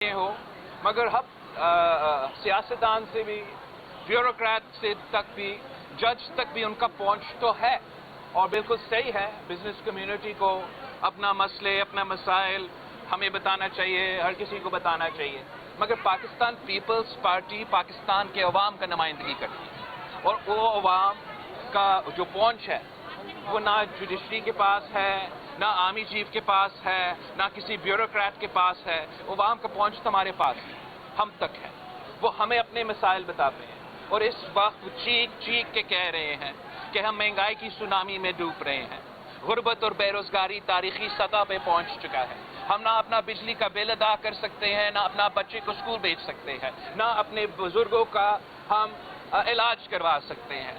ہو مگر ہم سیاستدان سے بھی بیوروکریٹ سے تک بھی جج تک بھی ان کا پہنچ تو ہے اور بالکل صحیح ہے. بزنس کمیونٹی کو اپنا مسئلے اپنا مسائل ہمیں بتانا چاہیے, ہر کسی کو بتانا چاہیے, مگر پاکستان پیپلز پارٹی پاکستان کے عوام کا نمائندگی کرتی ہے اور وہ عوام کا جو پہنچ ہے وہ نہ جوڈیشری کے پاس ہے, نہ آرمی چیف کے پاس ہے, نہ کسی بیوروکریٹ کے پاس ہے. عوام کا پہنچ تو ہمارے پاس ہے, ہم تک ہے. وہ ہمیں اپنے مسائل بتاتے ہیں اور اس وقت چیخ چیخ کے کہہ رہے ہیں کہ ہم مہنگائی کی سونامی میں ڈوب رہے ہیں. غربت اور بے روزگاری تاریخی سطح پہ پہنچ چکا ہے. ہم نہ اپنا بجلی کا بل ادا کر سکتے ہیں, نہ اپنا بچے کو اسکول بھیج سکتے ہیں, نہ اپنے بزرگوں کا ہم علاج کروا سکتے ہیں.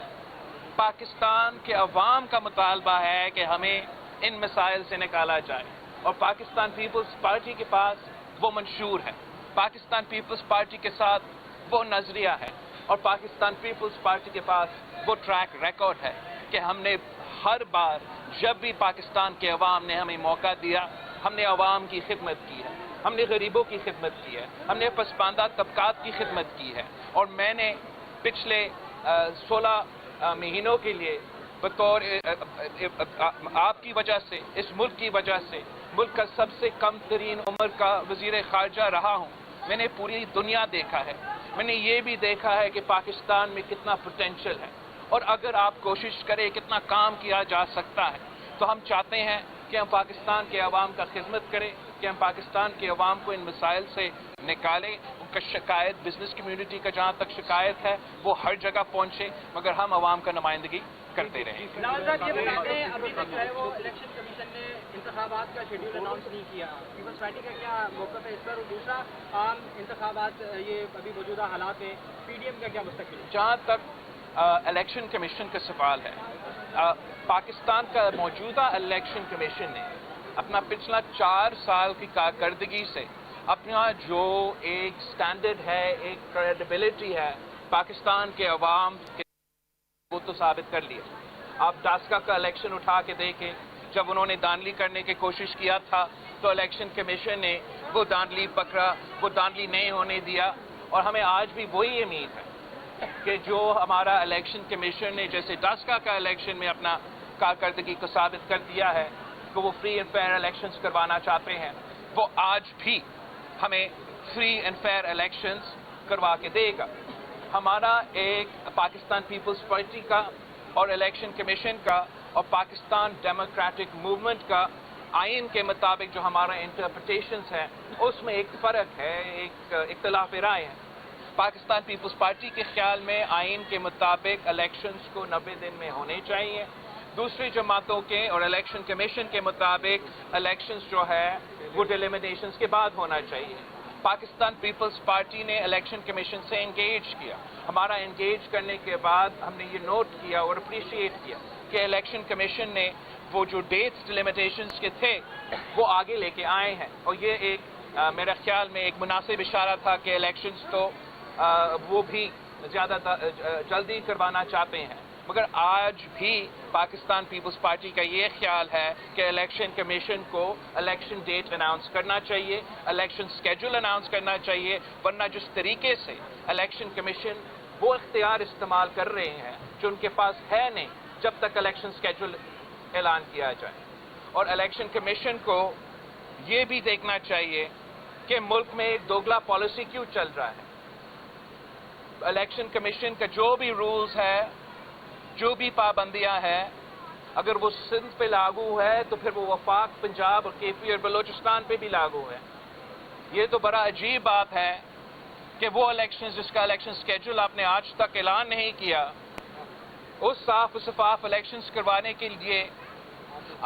پاکستان کے عوام کا مطالبہ ہے کہ ہمیں ان مسائل سے نکالا جائے اور پاکستان پیپلز پارٹی کے پاس وہ منشور ہے, پاکستان پیپلز پارٹی کے ساتھ وہ نظریہ ہے اور پاکستان پیپلز پارٹی کے پاس وہ ٹریک ریکارڈ ہے کہ ہم نے ہر بار جب بھی پاکستان کے عوام نے ہمیں موقع دیا ہم نے عوام کی خدمت کی ہے, ہم نے غریبوں کی خدمت کی ہے, ہم نے پسماندہ طبقات کی خدمت کی ہے. اور میں نے پچھلے 16 مہینوں کے لیے بطور آپ کی وجہ سے, اس ملک کی وجہ سے, ملک کا سب سے کم ترین عمر کا وزیر خارجہ رہا ہوں. میں نے پوری دنیا دیکھا ہے, میں نے یہ بھی دیکھا ہے کہ پاکستان میں کتنا پوٹینشل ہے اور اگر آپ کوشش کریں کتنا کام کیا جا سکتا ہے. تو ہم چاہتے ہیں کہ ہم پاکستان کے عوام کا خدمت کریں, کہ ہم پاکستان کے عوام کو ان مسائل سے نکالیں. ان کا شکایت بزنس کمیونٹی کا جہاں تک شکایت ہے وہ ہر جگہ پہنچے مگر ہم عوام کا نمائندگی کرتے رہیں. بلال صاحب یہ بتاتے ہیں ابھی تک جو ہے وہ الیکشن کمیشن نے انتخابات کا شیڈول اناؤنس نہیں کیا, پیپلز پارٹی کا کیا موقف ہے اس پر؟ اور دوسرا عام انتخابات یہ ابھی موجودہ حالات میں پی ڈی ایم کا کیا مستقبل ہے؟ جہاں تک الیکشن کمیشن کا سوال ہے, پاکستان کا موجودہ الیکشن کمیشن نے اپنا پچھلا 4 سال کی کارکردگی سے اپنا جو ایک سٹینڈرڈ ہے, ایک کریڈیبلٹی ہے پاکستان کے عوام کے وہ تو ثابت کر لیا. آپ ڈاسکا کا الیکشن اٹھا کے دیکھیں, جب انہوں نے دھاندلی کرنے کی کوشش کیا تھا تو الیکشن کمیشن نے وہ دھاندلی پکڑا, وہ دھاندلی نہیں ہونے دیا. اور ہمیں آج بھی وہی امید ہے کہ جو ہمارا الیکشن کمیشن نے جیسے ڈاسکا کا الیکشن میں اپنا کارکردگی کو ثابت کر دیا ہے کہ وہ فری اینڈ فیئر الیکشنز کروانا چاہتے ہیں, وہ آج بھی ہمیں فری اینڈ فیئر الیکشنز کروا کے دے گا. ہمارا ایک پاکستان پیپلز پارٹی کا اور الیکشن کمیشن کا اور پاکستان ڈیموکریٹک موومنٹ کا آئین کے مطابق جو ہمارا انٹرپریٹیشنز ہیں اس میں ایک فرق ہے, ایک اختلاف رائے ہے. پاکستان پیپلز پارٹی کے خیال میں آئین کے مطابق الیکشنز کو 90 دن میں ہونے چاہیے, دوسری جماعتوں کے اور الیکشن کمیشن کے مطابق الیکشنز جو ہے وہ ڈیلیمیٹیشنز کے بعد ہونا چاہیے. پاکستان پیپلز پارٹی نے الیکشن کمیشن سے انگیج کیا. ہمارا انگیج کرنے کے بعد ہم نے یہ نوٹ کیا اور اپریشیٹ کیا کہ الیکشن کمیشن نے وہ جو ڈیٹس ڈیلیمیٹیشنز کے تھے وہ آگے لے کے آئے ہیں اور یہ ایک میرے خیال میں ایک مناسب اشارہ تھا کہ الیکشنز تو وہ بھی زیادہ جلدی کروانا چاہتے ہیں. مگر آج بھی پاکستان پیپلز پارٹی کا یہ خیال ہے کہ الیکشن کمیشن کو الیکشن ڈیٹ اناؤنس کرنا چاہیے, الیکشن سکیجول اناؤنس کرنا چاہیے, ورنہ جس طریقے سے الیکشن کمیشن وہ اختیار استعمال کر رہے ہیں جو ان کے پاس ہے نہیں جب تک الیکشن سکیجول اعلان کیا جائے. اور الیکشن کمیشن کو یہ بھی دیکھنا چاہیے کہ ملک میں ایک دوگلا پالیسی کیوں چل رہا ہے. الیکشن کمیشن کا جو بھی رولز ہے, جو بھی پابندیاں ہیں, اگر وہ سندھ پہ لاگو ہے تو پھر وہ وفاق پنجاب اور کے پی اور بلوچستان پہ بھی لاگو ہے. یہ تو بڑا عجیب بات ہے کہ وہ الیکشن جس کا الیکشن سکیجول آپ نے آج تک اعلان نہیں کیا, اس صاف و شفاف الیکشنز کروانے کے لیے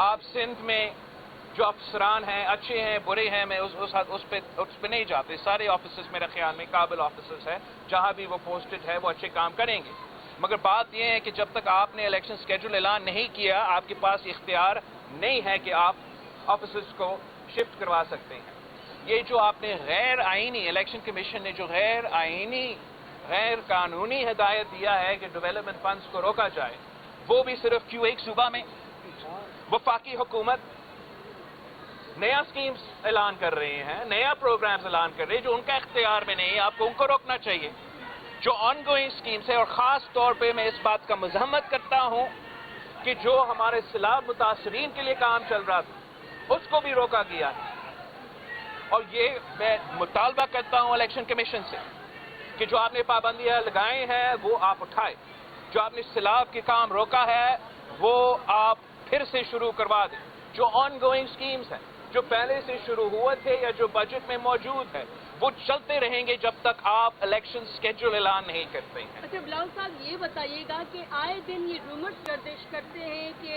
آپ سندھ میں جو افسران ہیں, اچھے ہیں برے ہیں, میں اس پہ نہیں جاتے. سارے آفیسرز میرے خیال میں قابل آفیسرز ہیں, جہاں بھی وہ پوسٹڈ ہے وہ اچھے کام کریں گے. مگر بات یہ ہے کہ جب تک آپ نے الیکشن سکیجول اعلان نہیں کیا آپ کے پاس اختیار نہیں ہے کہ آپ آفیسرز کو شفٹ کروا سکتے ہیں. یہ جو آپ نے غیر آئینی, الیکشن کمیشن نے جو غیر آئینی غیر قانونی ہدایت دیا ہے کہ ڈیولپمنٹ فنڈز کو روکا جائے, وہ بھی صرف کیوں ایک صوبہ میں. وفاقی حکومت نیا स्कीम्स ऐलान कर रहे हैं, नया प्रोग्राम्स ऐलान कर रहे हैं जो उनका इख्तियार में नहीं है, आपको उनको रोकना चाहिए. जो ऑनगोइंग स्कीम्स है, और ख़ास तौर पे मैं इस बात का मज़म्मत करता हूँ कि जो हमारे सैलाब मुतासरीन के लिए काम चल रहा था उसको भी रोका गया है. और ये मैं मुतालबा करता हूँ इलेक्शन कमीशन से कि जो आपने पाबंदियाँ लगाई हैं वो आप उठाए, जो आपने सैलाब के काम रोका है वो आप फिर से शुरू करवा दें. जो ऑनगोइंग स्कीम्स हैं जो पहले से शुरू हुए थे या जो बजट में मौजूद है वो चलते रहेंगे जब तक आप इलेक्शन स्केड्यूल ऐलान नहीं करते हैं. अच्छा बिलावल साहब, ये बताइएगा कि आए दिन ये रूमर्स गर्दिश करते हैं कि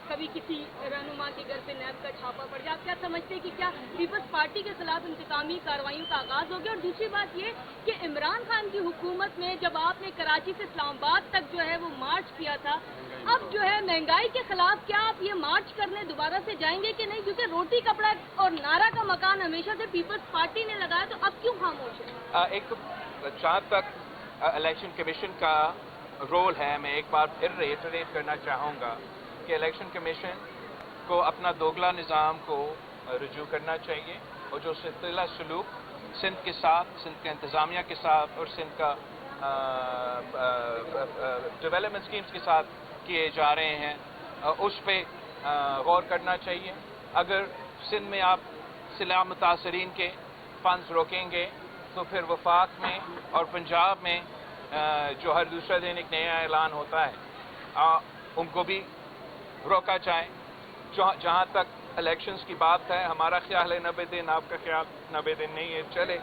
कभी किसी रहनुमा के घर पे नैब का छापा पड़ जाए. आप क्या समझते हैं कि क्या पीपल्स पार्टी के खिलाफ इंतकामी कार्रवाइयों का आगाज हो गया? और दूसरी बात ये कि इमरान खान की हुकूमत में जब आपने कराची से इस्लामाबाद तक जो है वो मार्च किया था, अब जो है महंगाई के खिलाफ क्या आप ये मार्च करने दोबारा से जाएंगे कि नहीं? क्योंकि रोटी कपड़ा और नारा का मकान हमेशा से पीपल्स पार्टी ने लगाया, तो अब क्यों खामोश है? एक तो जहाँ तक इलेक्शन कमीशन का रोल है, मैं एक बार फिर रेटरेट करना चाहूँगा कि इलेक्शन कमीशन को अपना दोगला निज़ाम को रजू करना चाहिए और जो सिलसिला सलूक सिंध के साथ, सिंध के इंतज़ामिया के साथ और सिंध का डेवलपमेंट स्कीम्स के साथ किए जा रहे हैं उस पर गौर करना चाहिए. अगर सिंध में आप सैलाब मुतासरीन के फंड्स रोकेंगे तो फिर वफाक में और पंजाब में जो हर दूसरा दिन एक नया ऐलान होता है उनको भी रोका जाए. जहाँ तक इलेक्शंस की बात है, हमारा ख्याल है 90 दिन, आपका ख्याल 90 दिन नहीं है, चले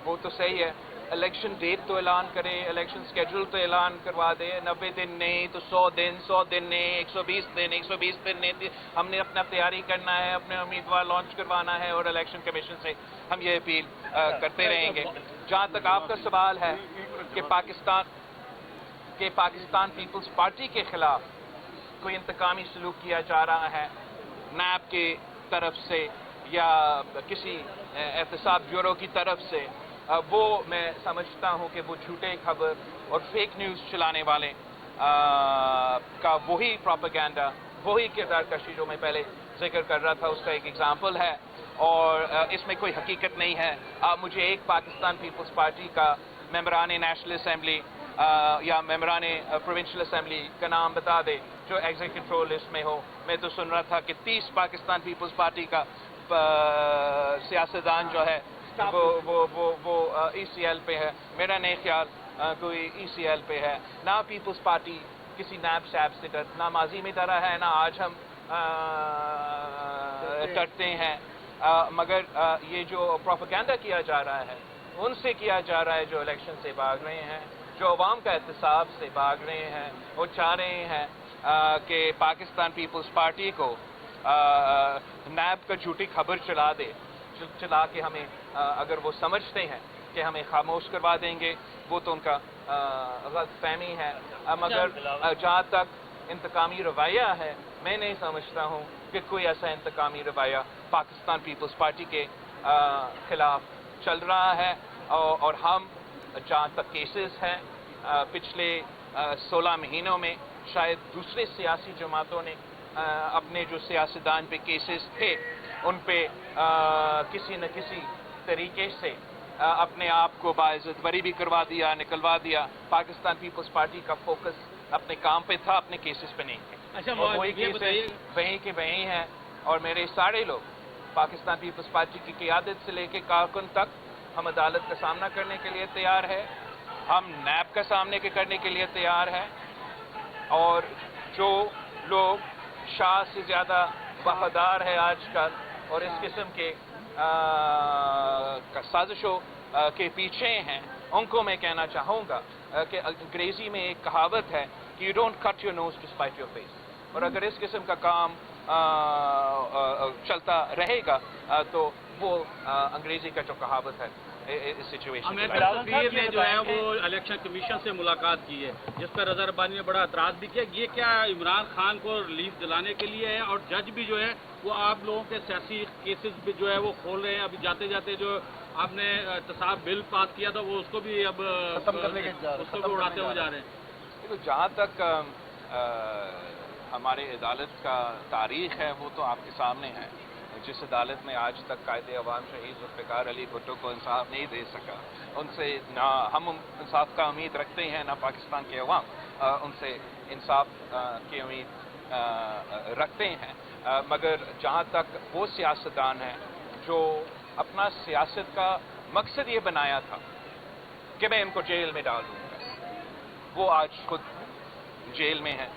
वो तो सही है. इलेक्शन डेट तो ऐलान करें, इलेक्शन स्केड्यूल तो ऐलान करवा दें. 90 दिन नहीं तो 100 दिन, 100 दिन नहीं 120 दिन, 120 दिन नहीं. हमने अपना तैयारी करना है, अपने उम्मीदवार लॉन्च करवाना है और इलेक्शन कमीशन से हम ये अपील करते रहेंगे. जहाँ तक आपका सवाल है कि पाकिस्तान पीपल्स पार्टी के खिलाफ कोई इंतकामी सलूक किया जा रहा है नैब की तरफ से या किसी एहतसाब ब्यूरो की तरफ से, वो मैं समझता हूँ कि वो झूठे खबर और फेक न्यूज़ चलाने वाले का वही प्रोपेगेंडा, वही किरदार कशी जो मैं पहले जिक्र कर रहा था उसका एक एग्जाम्पल है. और इसमें कोई हकीकत नहीं है. आप मुझे एक पाकिस्तान पीपल्स पार्टी का मेंबरान नेशनल असम्बली या मेंबरान प्रोविंशियल असम्बली का नाम बता दे जो एग्जीक्यूटिव कंट्रोल लिस्ट में हो. मैं तो सुन रहा था कि 30 पाकिस्तान पीपल्स पार्टी का सियासतदान जो है वो ECL पे है. मेरा नहीं ख्याल कोई ECL पे है. ना पीपल्स पार्टी किसी नैब शैब से डर, ना माजी में डरा है, ना आज हम डरते हैं. मगर ये जो प्रोपेगेंडा किया जा रहा है उनसे किया जा रहा है जो इलेक्शन से भाग रहे हैं, जो अवाम का एहतसाब से भाग रहे हैं. वो चाह रहे हैं कि पाकिस्तान पीपल्स पार्टी को नैब का झूठी खबर चला के हमें अगर वो समझते हैं कि हमें खामोश करवा देंगे, वो तो उनका गलतफहमी है. मगर जहाँ तक इंतकामी रवैया है, मैं नहीं समझता हूँ कि कोई ऐसा इंतकामी रवैया पाकिस्तान पीपल्स पार्टी के खिलाफ चल रहा है. और हम जहाँ तक केसेस हैं पिछले 16 महीनों में शायद दूसरे सियासी जमातों ने अपने जो सियासतदान पे केसेस थे उन पे किसी न किसी तरीके से अपने आप को बाइज्जत बरी भी करवा दिया, निकलवा दिया. पाकिस्तान पीपल्स पार्टी का फोकस अपने काम पे था, अपने केसेस पे नहीं थे. अच्छा, वही केसेस वहीं के वहीं हैं. और मेरे सारे लोग पाकिस्तान पीपल्स पार्टी की क़यादत से लेके कारकुन तक हम अदालत का सामना करने के लिए तैयार है, हम नैब का सामने करने के लिए तैयार है. और जो लोग शाह से ज़्यादा वफादार है आजकल और इस किस्म के साजिशों के पीछे हैं, उनको मैं कहना चाहूँगा कि अंग्रेज़ी में एक कहावत है कि you don't cut your nose to spite your face. और अगर इस किस्म का काम चलता रहेगा तो वो अंग्रेज़ी का जो कहावत है इस सिचुएशन में. तस्वीर ने जो है वो इलेक्शन कमीशन से मुलाकात की है जिस पर अजहर रब्बानी ने बड़ा एतराज़ भी किया. ये क्या इमरान खान को रिलीफ दिलाने के लिए है? और जज भी जो है वो आप लोगों के सियासी केसेस भी जो है वो खोल रहे हैं. अभी जाते जाते जो आपने एहतसाब बिल पास किया था वो उसको भी अब खत्म करने के उसको भी उड़ाते हुए जा रहे हैं. तो जहाँ तक हमारे अदालत का तारीख है वो तो आपके सामने है. जिस अदालत में आज तक कायदे अवाम शहीद जुल्फ़िकार अली भुट्टो को इंसाफ नहीं दे सका, उनसे ना हम इंसाफ का उम्मीद रखते हैं ना पाकिस्तान के अवाम उनसे इंसाफ की उम्मीद रखते हैं। मगर जहाँ तक वो सियासतदान हैं जो अपना सियासत का मकसद ये बनाया था कि मैं इनको जेल में डाल दूँगा, वो आज खुद जेल में हैं।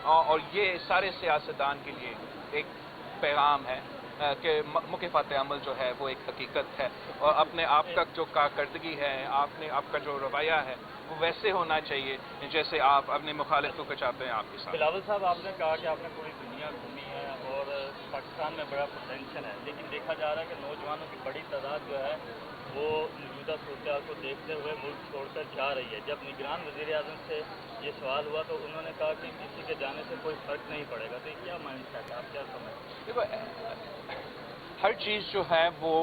और ये सारे सियासतदान के लिए एक पैगाम है कि मुक़ाफ़ात अमल जो है वो एक हकीकत है, और अपने आप तक जो कारकर्दगी है, आपका जो रवैया है वो वैसे होना चाहिए जैसे आप अपने मुखालिफों को चाहते हैं आपके साथ। बिलावल साहब, आपने कहा कि आपने पूरी दुनिया घूमी है और पाकिस्तान में बड़ा पोटेंशियल है, लेकिन देखा जा रहा है कि नौजवानों की बड़ी तादाद जो है वो मौजूदा सूरत को देखते हुए मुल्क छोड़कर जा रही है। जब निगरान वज़ीर आज़म से ये सवाल हुआ तो उन्होंने कहा कि किसी के जाने से कोई फ़र्क नहीं पड़ेगा, तो क्या माइंड सेट है, आप क्या समझते हैं? हर चीज़ जो है वो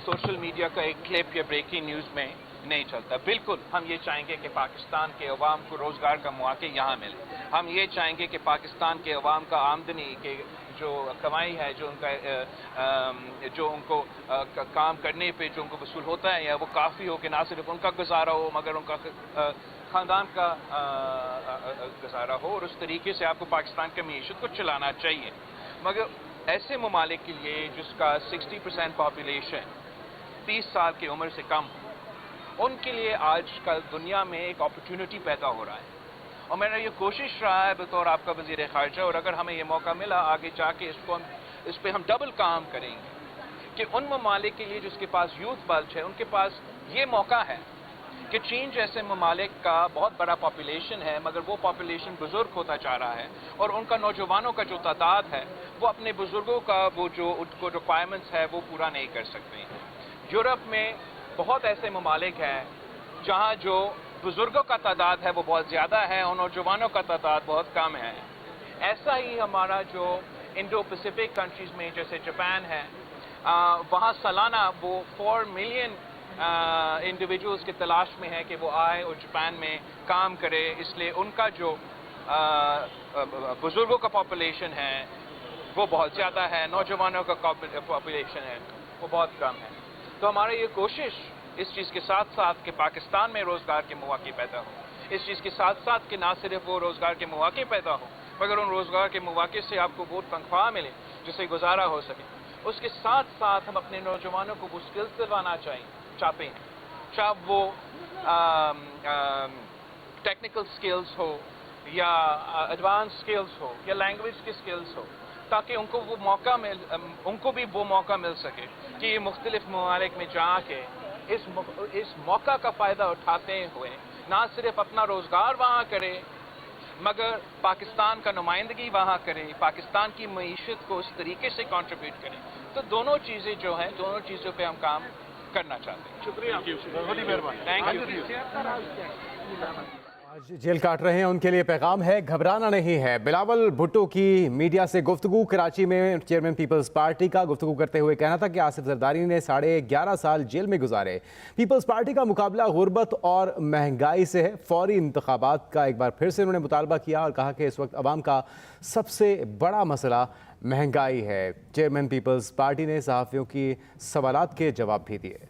सोशल मीडिया का एक क्लिप या ब्रेकिंग न्यूज़ में नहीं चलता। बिल्कुल हम ये चाहेंगे कि पाकिस्तान के अवाम को रोज़गार का मौके यहाँ मिले। हम ये चाहेंगे कि पाकिस्तान के अवाम का आमदनी के जो कमाई है, जो उनको काम करने पे जो उनको वसूल होता है, या वो काफ़ी हो कि ना सिर्फ उनका गुजारा हो मगर उनका ख़ानदान का गुजारा हो, और उस तरीके से आपको पाकिस्तान की मीशत को चलाना चाहिए। मगर ऐसे ममालिक के लिए जिसका 60% पॉपुलेशन 30 साल की उम्र से कम हो, उनके लिए आजकल दुनिया में एक अपॉर्चुनिटी पैदा हो रहा है, और मैंने ये कोशिश रहा है बतौर आपका वज़ीर ख़ारजा, और अगर हमें ये मौका मिला आगे जाके इस पर हम डबल काम करेंगे कि उन ममालिक के लिए जिसके पास यूथ बल्ज है, उनके पास ये मौका है कि चीन जैसे ममालिक का बहुत बड़ा पॉपुलेशन है मगर वो पॉपुलेशन बुज़ुर्ग होता जा रहा है, और उनका नौजवानों का जो तादाद है वो अपने बुज़ुर्गों का वो जो उनको रिक्वायरमेंट्स है वो पूरा नहीं कर सकते हैं। यूरोप में बहुत ऐसे ममालिक हैं जहाँ जो बुज़ुर्गों का तादाद है वो बहुत ज़्यादा है और नौजवानों का तादाद बहुत कम है। ऐसा ही हमारा जो इंडो पैसिफिक कंट्रीज़ में जैसे जापान है, वहाँ सालाना वो 4 मिलियन इंडिविजुअल्स की तलाश में है कि वो आए और जापान में काम करे, इसलिए उनका जो बुज़ुर्गों का पॉपुलेशन है वो बहुत ज़्यादा है, नौजवानों का पॉपुलेशन है वो बहुत कम है। तो हमारी ये कोशिश इस चीज़ के साथ साथ कि पाकिस्तान में रोज़गार के मौके पैदा हो, इस चीज़ के साथ साथ कि ना सिर्फ वो रोज़गार के मौके पैदा हो मगर उन रोज़गार के मौके से आपको वो तनख्वाह मिले जिससे गुजारा हो सके, उसके साथ साथ हम अपने नौजवानों को वो स्किल्स दिलवाना चाहते हैं, चाहे वो टेक्निकल स्किल्स हो या एडवांस स्किल्स हो या लैंग्वेज की स्किल्स हो, ताकि उनको भी वो मौका मिल सके कि ये मुख्तलिफ ममालिक में जाके इस मौका का फ़ायदा उठाते हुए ना सिर्फ अपना रोज़गार वहाँ करे मगर पाकिस्तान का नुमाइंदगी वहाँ करे, पाकिस्तान की मईशत को इस तरीके से कंट्रीब्यूट करें। तो दोनों चीज़ें जो हैं, दोनों चीज़ों पे हम काम करना चाहते हैं। शुक्रिया, बड़ी मेहरबानी, थैंक यू। आज जेल काट रहे हैं उनके लिए पैगाम है, घबराना नहीं है। बिलावल भुट्टो की मीडिया से गुफ्तगू। कराची में चेयरमैन पीपल्स पार्टी का गुफ्तगू करते हुए कहना था कि आसिफ जरदारी ने 11.5 साल जेल में गुजारे। पीपल्स पार्टी का मुकाबला गुर्बत और महंगाई से है। फौरी इंतखाबात का एक बार फिर से उन्होंने मुतालबा किया और कहा कि इस वक्त अवाम का सबसे बड़ा मसला महंगाई है। चेयरमैन पीपल्स पार्टी ने सहाफ़ियों की सवालात के जवाब भी दिए।